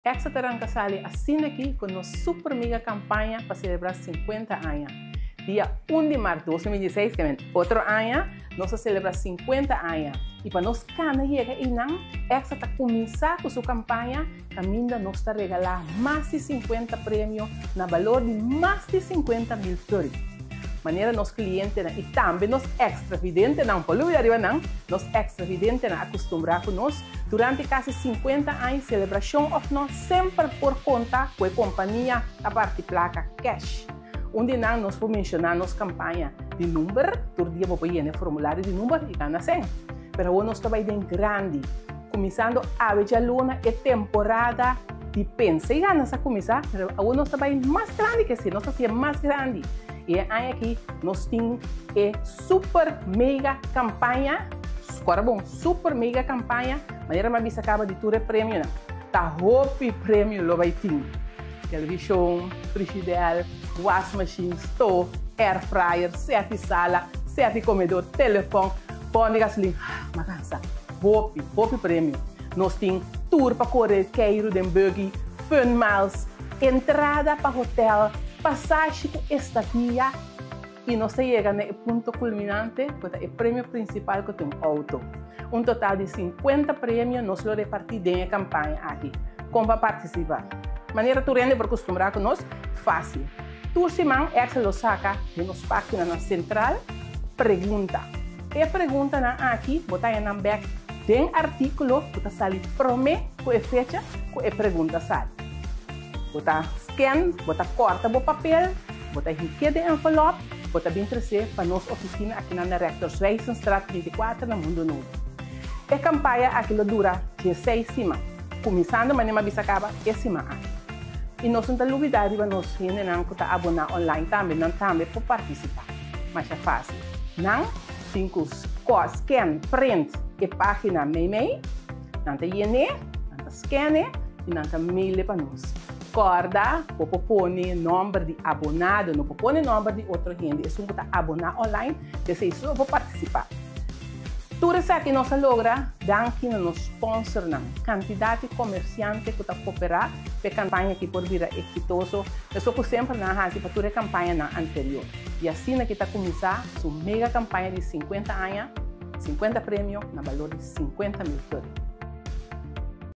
Essa terá sale assim aqui com uma super mega campanha para celebrar 50 anos. Dia 1 de março de 2016, que é outro ano, nós celebramos 50 anos. E para nós cada chega e não, essa está começar com sua campanha, caminha nós está regalar mais de 50 prêmios na valor de mais de 50 mil dólares. Maneira nos clientes e também nos extra videntes não por arriba não nos extra videntes acostumar com nós durante quase 50 anos de celebração of nós sempre por conta com a companhia a parte placa cash onde não nós vamos mencionar nos campanha de número todo dia vou pôr no formulário de número e ganha 100 pero nós também bem grande começando a ver luna é temporada de pensa e ganha essa começar pero nós também mais grande que se nós assim mais grande. E aqui nós temos a super mega campanha, agora bom, super mega campanha, maneira mais acaba de tudo prêmio, tá hope prêmio lo vai ter, televisão, frigideira, wash machine, stove, air fryer, sete sala, sete comedor, telefone, pão de gasolina, macança, hope prêmio. Nós temos tour para correr, Cairo, den buggy, fun miles, entrada para hotel, passagem com estadia e nós chegamos no ponto culminante, que é o prêmio principal que tem um auto. Um total de 50 prêmios nós lo repartimos na campanha aqui. Como para participar? Maneira tu rende por acostumar com nós? Fácil. Tu semana é que lo saca de nossa página na central, pergunta. E a pergunta na aqui, botar na back den artículo, que sale promete com a fecha, com a pergunta sale. Botar scan, botar corta o papel, botar riqueza de envelope, botar bem trazer para nossa oficina aqui na Rectors Weissenstraat 24, no Mundo Novo. A campanha aqui dura 16 semanas, começando, mas não acaba essa semana. E nós não temos dúvida de nós não que abonar online também, não também para participar. Mas é fácil. Não, tem que scan, print e página meio, não tem INE, não tem scan e não tem mail para nós. Corda, popopone número de abonado, não popone número de outro gente. Isso é abonar online, desse isso vou participar. Tudo isso aqui nós logra, daqui nos sponsor na quantidade de comerciantes que está cooperar para a campanha que por vir exitoso. Isso que sempre na raça para toda a campanha na anterior. E assim que está começar sua mega campanha de 50 anos, 50 prêmios na valor de 50 mil dólares.